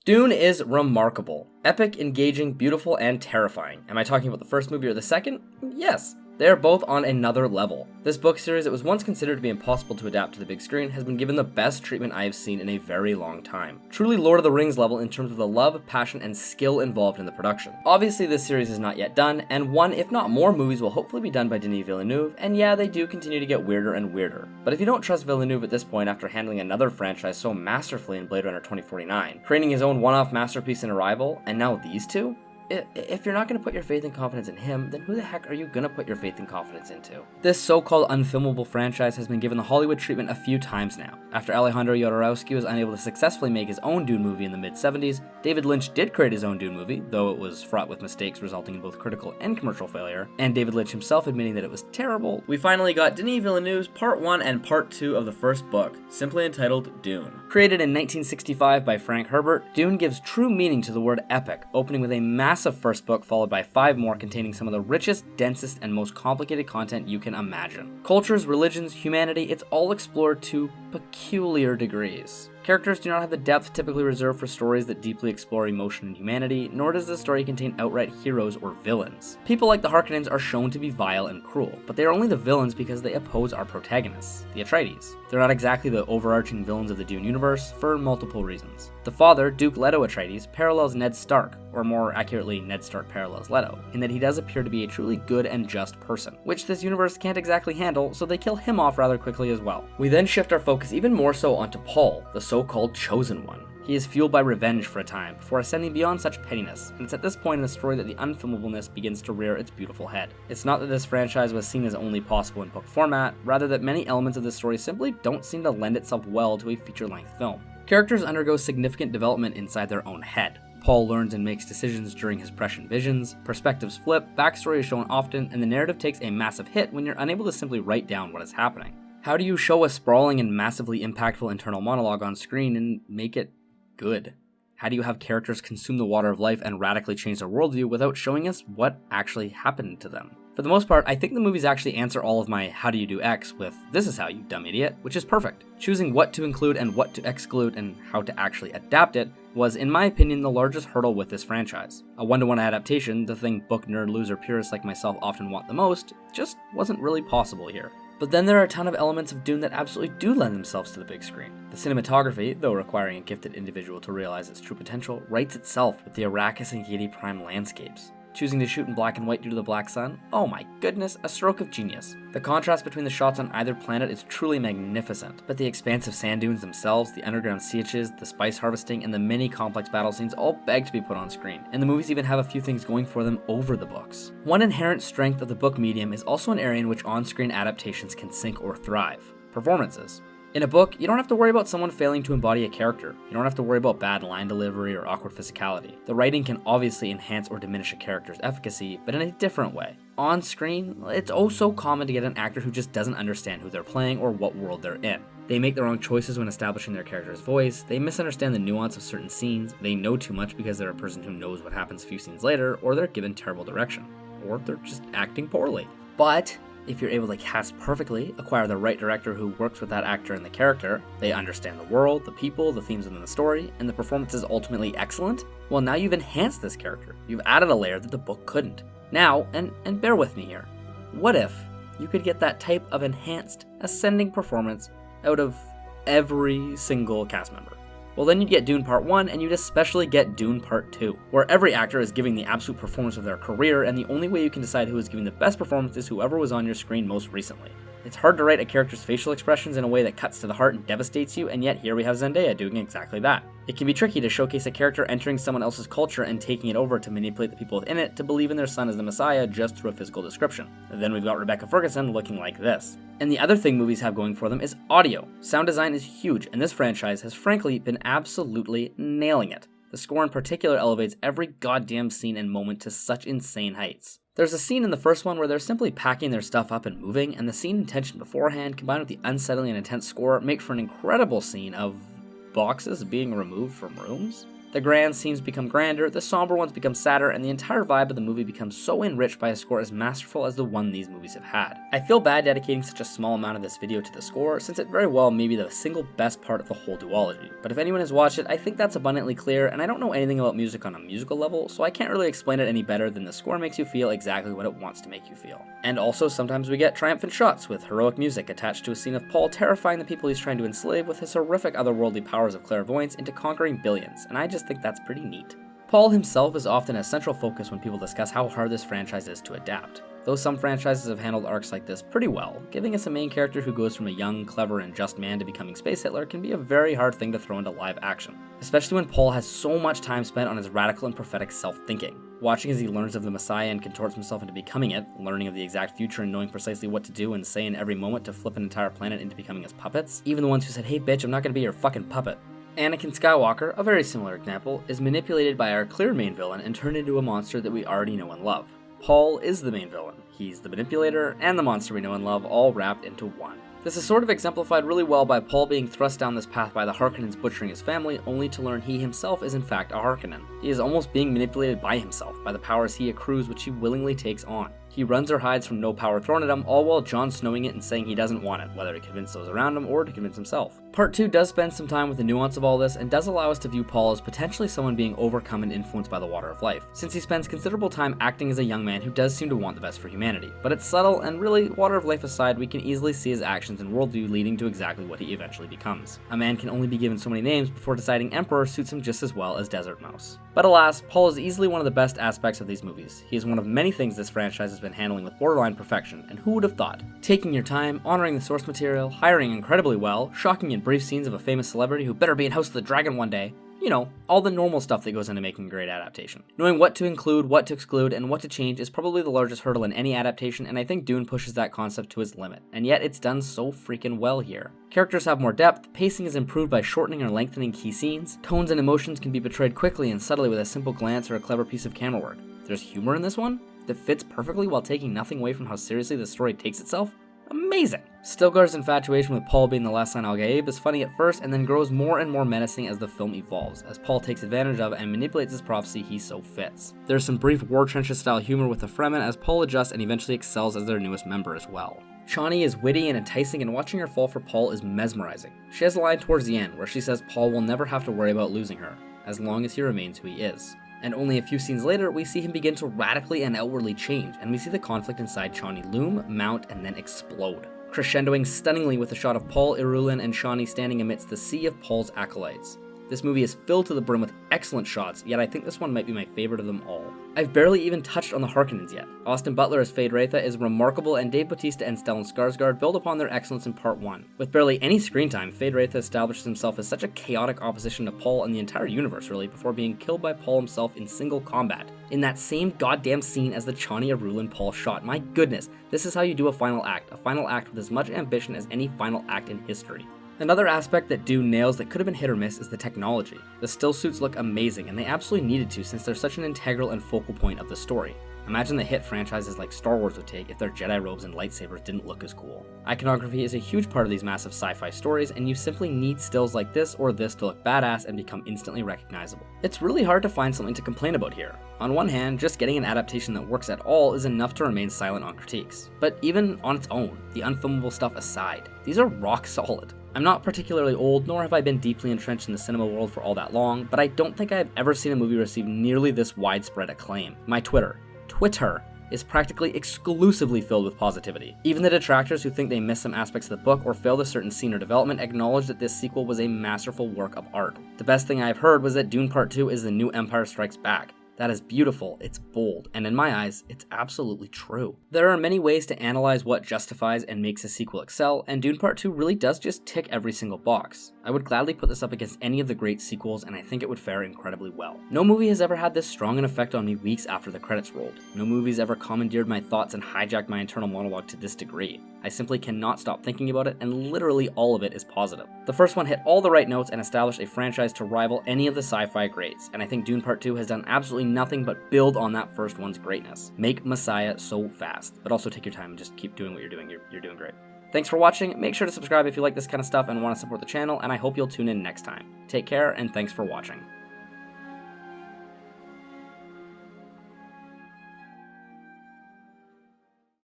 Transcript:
Dune is remarkable. Epic, engaging, beautiful, and terrifying. Am I talking about the first movie or the second? Yes. They are both on another level. This book series that was once considered to be impossible to adapt to the big screen has been given the best treatment I have seen in a very long time. Truly Lord of the Rings level in terms of the love, passion, and skill involved in the production. Obviously this series is not yet done, and one if not more movies will hopefully be done by Denis Villeneuve, and yeah, they do continue to get weirder and weirder. But if you don't trust Villeneuve at this point after handling another franchise so masterfully in Blade Runner 2049, creating his own one-off masterpiece in Arrival, and now these two? If you're not going to put your faith and confidence in him, then who the heck are you going to put your faith and confidence into? This so-called unfilmable franchise has been given the Hollywood treatment a few times now. After Alejandro Jodorowsky was unable to successfully make his own Dune movie in the mid-70s, David Lynch did create his own Dune movie, though it was fraught with mistakes resulting in both critical and commercial failure, and David Lynch himself admitting that it was terrible. We finally got Denis Villeneuve's Part 1 and Part 2 of the first book, simply entitled Dune. Created in 1965 by Frank Herbert, Dune gives true meaning to the word epic, opening with a massive first book followed by 5 more containing some of the richest, densest, and most complicated content you can imagine. Cultures, religions, humanity, it's all explored to peculiar degrees. Characters do not have the depth typically reserved for stories that deeply explore emotion and humanity, nor does the story contain outright heroes or villains. People like the Harkonnens are shown to be vile and cruel, but they are only the villains because they oppose our protagonists, the Atreides. They're not exactly the overarching villains of the Dune universe, for multiple reasons. The father, Duke Leto Atreides, parallels Ned Stark, or more accurately, Ned Stark parallels Leto, in that he does appear to be a truly good and just person, which this universe can't exactly handle, so they kill him off rather quickly as well. We then shift our focus even more so onto Paul, the so-called Chosen One. He is fueled by revenge for a time, before ascending beyond such pettiness, and it's at this point in the story that the unfilmableness begins to rear its beautiful head. It's not that this franchise was seen as only possible in book format, rather that many elements of this story simply don't seem to lend itself well to a feature-length film. Characters undergo significant development inside their own head. Paul learns and makes decisions during his prescient visions, perspectives flip, backstory is shown often, and the narrative takes a massive hit when you're unable to simply write down what is happening. How do you show a sprawling and massively impactful internal monologue on screen and make it good? How do you have characters consume the water of life and radically change their worldview without showing us what actually happened to them? For the most part, I think the movies actually answer all of my how do you do X with this is how you dumb idiot, which is perfect. Choosing what to include and what to exclude and how to actually adapt it was, in my opinion, the largest hurdle with this franchise. A one-to-one adaptation, the thing book nerd loser purists like myself often want the most, just wasn't really possible here. But then there are a ton of elements of Dune that absolutely do lend themselves to the big screen. The cinematography, though requiring a gifted individual to realize its true potential, writes itself with the Arrakis and Yeti Prime landscapes. Choosing to shoot in black and white due to the black sun? Oh my goodness, a stroke of genius. The contrast between the shots on either planet is truly magnificent, but the expansive sand dunes themselves, the underground sieges, the spice harvesting, and the many complex battle scenes all beg to be put on screen, and the movies even have a few things going for them over the books. One inherent strength of the book medium is also an area in which on-screen adaptations can sink or thrive: performances. In a book, you don't have to worry about someone failing to embody a character. You don't have to worry about bad line delivery or awkward physicality. The writing can obviously enhance or diminish a character's efficacy, but in a different way. On screen, it's oh so common to get an actor who just doesn't understand who they're playing or what world they're in. They make the wrong choices when establishing their character's voice, they misunderstand the nuance of certain scenes, they know too much because they're a person who knows what happens a few scenes later, or they're given terrible direction. Or they're just acting poorly. But if you're able to cast perfectly, acquire the right director who works with that actor and the character, they understand the world, the people, the themes within the story, and the performance is ultimately excellent, well, now you've enhanced this character. You've added a layer that the book couldn't. Now, and bear with me here, what if you could get that type of enhanced, ascending performance out of every single cast member? Well, then you'd get Dune Part 1, and you'd especially get Dune Part 2, where every actor is giving the absolute performance of their career, and the only way you can decide who is giving the best performance is whoever was on your screen most recently. It's hard to write a character's facial expressions in a way that cuts to the heart and devastates you, and yet here we have Zendaya doing exactly that. It can be tricky to showcase a character entering someone else's culture and taking it over to manipulate the people within it to believe in their son as the Messiah just through a physical description. And then we've got Rebecca Ferguson looking like this. And the other thing movies have going for them is audio. Sound design is huge, and this franchise has frankly been absolutely nailing it. The score in particular elevates every goddamn scene and moment to such insane heights. There's a scene in the first one where they're simply packing their stuff up and moving, and the scene and tension beforehand, combined with the unsettling and intense score, make for an incredible scene of boxes being removed from rooms. The grand scenes become grander, the somber ones become sadder, and the entire vibe of the movie becomes so enriched by a score as masterful as the one these movies have had. I feel bad dedicating such a small amount of this video to the score, since it very well may be the single best part of the whole duology, but if anyone has watched it, I think that's abundantly clear, and I don't know anything about music on a musical level, so I can't really explain it any better than the score makes you feel exactly what it wants to make you feel. And also, sometimes we get triumphant shots with heroic music attached to a scene of Paul terrifying the people he's trying to enslave with his horrific otherworldly powers of clairvoyance into conquering billions, and I just think that's pretty neat. Paul himself is often a central focus when people discuss how hard this franchise is to adapt. Though some franchises have handled arcs like this pretty well, giving us a main character who goes from a young, clever, and just man to becoming Space Hitler can be a very hard thing to throw into live action, especially when Paul has so much time spent on his radical and prophetic self-thinking. Watching as he learns of the Messiah and contorts himself into becoming it, learning of the exact future and knowing precisely what to do and say in every moment to flip an entire planet into becoming his puppets, even the ones who said, "Hey bitch, I'm not gonna be your fucking puppet." Anakin Skywalker, a very similar example, is manipulated by our clear main villain and turned into a monster that we already know and love. Paul is the main villain. He's the manipulator and the monster we know and love, all wrapped into one. This is sort of exemplified really well by Paul being thrust down this path by the Harkonnens butchering his family, only to learn he himself is in fact a Harkonnen. He is almost being manipulated by himself, by the powers he accrues which he willingly takes on. He runs or hides from no power thrown at him, all while Jon Snowing it and saying he doesn't want it, whether to convince those around him or to convince himself. Part 2 does spend some time with the nuance of all this and does allow us to view Paul as potentially someone being overcome and influenced by the water of life, since he spends considerable time acting as a young man who does seem to want the best for humanity. But it's subtle, and really, water of life aside, we can easily see his actions and worldview leading to exactly what he eventually becomes. A man can only be given so many names before deciding Emperor suits him just as well as Desert Mouse. But alas, Paul is easily one of the best aspects of these movies. He is one of many things this franchise has been handling with borderline perfection, and who would have thought? Taking your time, honoring the source material, hiring incredibly well, shocking and brief scenes of a famous celebrity who better be in House of the Dragon one day. You know, all the normal stuff that goes into making a great adaptation. Knowing what to include, what to exclude, and what to change is probably the largest hurdle in any adaptation, and I think Dune pushes that concept to its limit, and yet it's done so freaking well here. Characters have more depth, pacing is improved by shortening or lengthening key scenes, tones and emotions can be betrayed quickly and subtly with a simple glance or a clever piece of camera work. There's humor in this one that fits perfectly while taking nothing away from how seriously the story takes itself. Amazing! Stilgar's infatuation with Paul being the last son Al Gaib is funny at first and then grows more and more menacing as the film evolves, as Paul takes advantage of and manipulates his prophecy he so fits. There's some brief war trenches style humor with the Fremen as Paul adjusts and eventually excels as their newest member as well. Chani is witty and enticing, and watching her fall for Paul is mesmerizing. She has a line towards the end where she says Paul will never have to worry about losing her, as long as he remains who he is. And only a few scenes later, we see him begin to radically and outwardly change, and we see the conflict inside Chani loom, mount, and then explode. Crescendoing stunningly with a shot of Paul, Irulan, and Chani standing amidst the sea of Paul's acolytes. This movie is filled to the brim with excellent shots, yet I think this one might be my favorite of them all. I've barely even touched on the Harkonnens yet. Austin Butler as Fade Wraitha is remarkable, and Dave Bautista and Stellan Skarsgård build upon their excellence in part 1. With barely any screen time, Fade Wraitha establishes himself as such a chaotic opposition to Paul and the entire universe really, before being killed by Paul himself in single combat. In that same goddamn scene as the Chani Irulan Paul shot. My goodness, this is how you do a final act with as much ambition as any final act in history. Another aspect that Dune nails that could have been hit or miss is the technology. The still suits look amazing, and they absolutely needed to since they're such an integral and focal point of the story. Imagine the hit franchises like Star Wars would take if their Jedi robes and lightsabers didn't look as cool. Iconography is a huge part of these massive sci-fi stories, and you simply need stills like this or this to look badass and become instantly recognizable. It's really hard to find something to complain about here. On one hand, just getting an adaptation that works at all is enough to remain silent on critiques. But even on its own, the unfilmable stuff aside, these are rock solid. I'm not particularly old, nor have I been deeply entrenched in the cinema world for all that long, but I don't think I have ever seen a movie receive nearly this widespread acclaim. My Twitter is practically exclusively filled with positivity. Even the detractors who think they miss some aspects of the book or failed a certain scene or development acknowledge that this sequel was a masterful work of art. The best thing I've heard was that Dune Part 2 is the new Empire Strikes Back. That is beautiful, it's bold, and in my eyes, it's absolutely true. There are many ways to analyze what justifies and makes a sequel excel, and Dune Part 2 really does just tick every single box. I would gladly put this up against any of the great sequels, and I think it would fare incredibly well. No movie has ever had this strong an effect on me weeks after the credits rolled. No movie's ever commandeered my thoughts and hijacked my internal monologue to this degree. I simply cannot stop thinking about it, and literally all of it is positive. The first one hit all the right notes and established a franchise to rival any of the sci-fi greats, and I think Dune Part 2 has done absolutely nothing but build on that first one's greatness. Make Messiah so fast, but also take your time and just keep doing what you're doing. You're doing great. Thanks for watching. Make sure to subscribe if you like this kind of stuff and want to support the channel, and I hope you'll tune in next time. Take care, and thanks for watching.